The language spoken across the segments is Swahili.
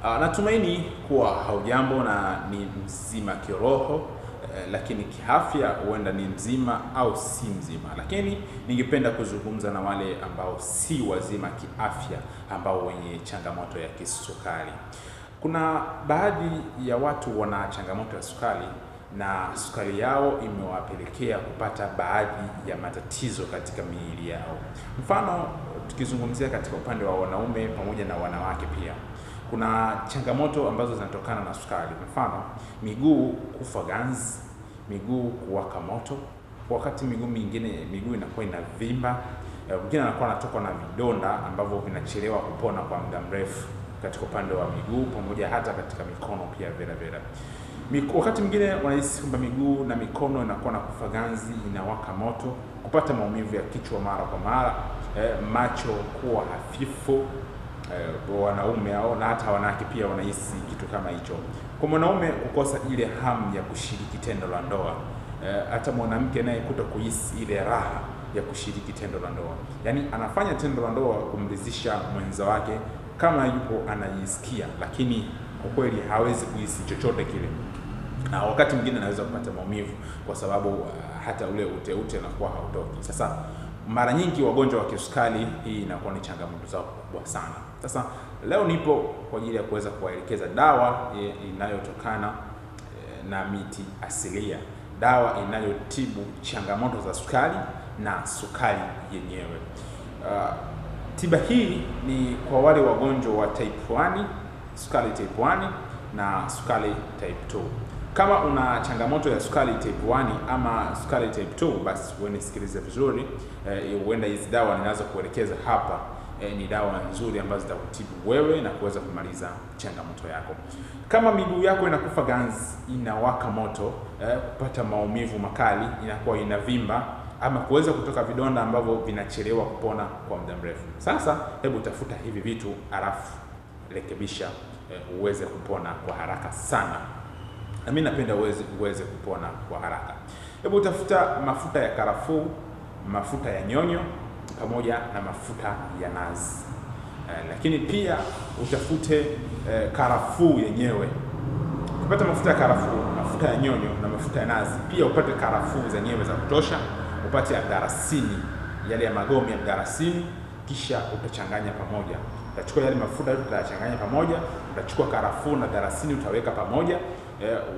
Natumaini kuwa haujambo na ni mzima kiroho, lakini kiafya huenda ni mzima au si mzima. Lakini ningependa kuzungumza na wale ambao si wazima kiafya, ambao wenye changamoto ya kisukari. Kuna baadhi ya watu wana changamoto ya sukari na sukari yao imewapelekea kupata baadhi ya matatizo katika miili yao. Mfano, tukizungumzia katika upande wa wanaume pamoja na wanawake pia, kuna changamoto ambazo zinatokana na sukari. Mfano, miguu kufa ganzi, miguu kuwaka moto, wakati miguu inakuwa inavimba, mwingine anakuwa anatokwa na vidonda ambavyo vinachelewa kupona kwa muda mrefu katika upande wa miguu pamoja hata katika mikono pia vile. Wakati mwingine unahisi kwamba miguu na mikono inakuwa na kufa ganzi, inawaka moto, kupata maumivu ya kichwa mara kwa mara, macho kuwa hafifu, wanaume au na hata wanawake pia wanahisi kitu kama hicho. Kwa mwanaume kukosa ile hamu ya kushiriki tendo la ndoa, hata mwanamke naye kutokuhisi ile raha ya kushiriki tendo la ndoa. Yaani anafanya tendo la ndoa kumridhisha mwenza wake kama yupo anajisikia, lakini kwa kweli hawezi kuhisi chochote kile. Na wakati mwingine anaweza kupata maumivu kwa sababu hata ule ute unakuwa hautoki. Sasa mara nyingi wagonjwa wa kisukari hii inakuwa ni changamoto zao kubwa sana. Sasa leo nipo kwa ajili ya kuweza kuwaelekeza dawa inayotokana na miti asilia, dawa inayotibu changamoto za sukari na sukari yenyewe. Tiba hii ni kwa wale wagonjwa wa type 1, sukari type 1 na sukari type 2. Kama una changamoto ya sukari type 1 ama sukari type 2, basi wewe nisikilize vizuri. Huenda hizi dawa ninazo kuelekeza hapa ni dawa nzuri ambazo zitakutibu wewe na kuweza kumaliza changamoto yako. Kama miguu yako inakufa ganzi, inawaka moto, kupata maumivu makali, inakuwa inavimba ama kuweza kutoka vidonda ambavyo vinachelewa kupona kwa muda mrefu. Sasa hebu tafuta hivi vitu alafu rekebisha uweze kupona kwa haraka sana. Na mimi napenda uweze kupona kwa haraka. Hebu tafuta mafuta ya karafuu, mafuta ya nyonyo pamoja na mafuta ya nazi. Lakini pia utafute karafuu yenyewe. Ukipata mafuta ya karafuu, mafuta ya nyonyo na mafuta ya nazi, pia upate karafuu zenyewe za kutosha, upate mdalasini, yale ya magome ya mdalasini, kisha utachanganya pamoja. Utachukua yale mafuta yote utachanganya pamoja, utachukua karafuu na mdalasini utaweka pamoja,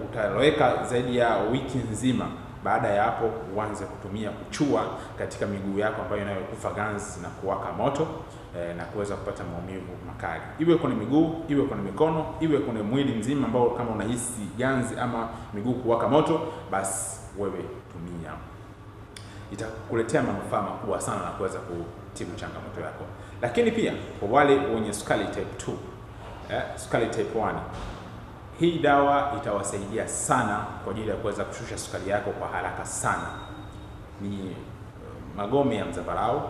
utaweka zaidi ya wiki nzima. Baada ya hapo uanze kutumia kuchua katika miguu yako ambayo inayokufa ganzi na kuwaka moto, na kuweza kupata maumivu makali. Iwe kwenye miguu, iwe kwenye mikono, iwe kwenye mwili mzima ambao kama unahisi ganzi ama miguu kuwaka moto, basi wewe tumia. Itakuletea manufaa makubwa sana na kuweza kutibu changamoto yako. Lakini pia kwa wale wenye sukari type 2, sukari type 1, hii dawa itawasaidia sana kwa ajili ya kuweza kushusha sukari yako kwa haraka sana. Ni magome ya mzabarau,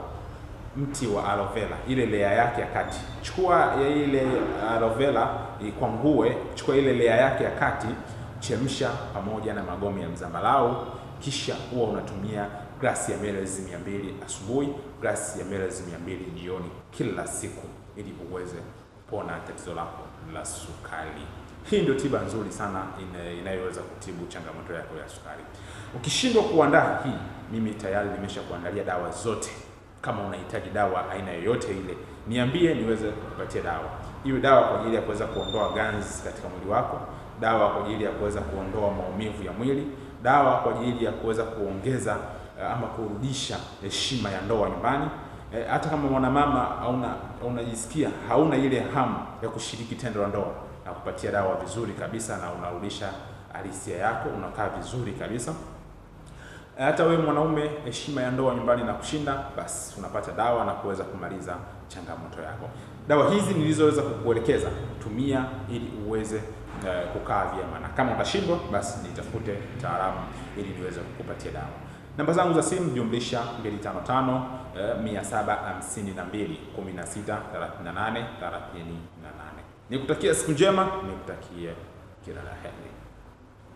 mti wa aloe vera, ile lea yake ya kati. Chukua ya ile aloe vera, ikwangue, chukua ile lea yake ya kati, chemsha pamoja na magome ya mzabarau, kisha huwa unatumia glasi ya mililita 200 asubuhi, glasi ya mililita 200 jioni kila siku, ili uweze kupona tatizo lako la sukari. Hii ndio tiba nzuri sana inayoweza kutibu changamoto yako ya sukari. Ukishindwa kuandaa hii, mimi tayari nimesha kuandalia dawa zote. Kama unahitaji dawa aina yoyote ile, niambie niweze kukupatia dawa. Iwe dawa kwa ajili ya kuweza kuondoa ganzi katika mwili wako, dawa kwa ajili ya kuweza kuondoa maumivu ya mwili, dawa kwa ajili ya kuweza kuongeza ama kurudisha heshima ya ndoa nyumbani. Hata kama mwanamama unajisikia hauna ile hamu ya kushiriki tendo la ndoa, na kupatia dawa vizuri kabisa na unarudisha halisia yako, unakaa vizuri kabisa. Hata wewe mwanaume, heshima ya ndoa nyumbani na kushinda, basi unapata dawa na kuweza kumaliza changamoto yako. Dawa hizi nilizoweza kukuelekeza, tumia ili uweze kukaa vyema, na kama utashindwa basi nitafute mtaalamu ili niweze kukupatia dawa. Namba zangu za simu jumlisha 255 752 16 38 38. Nikutakia siku njema, nikutakie kila la heri.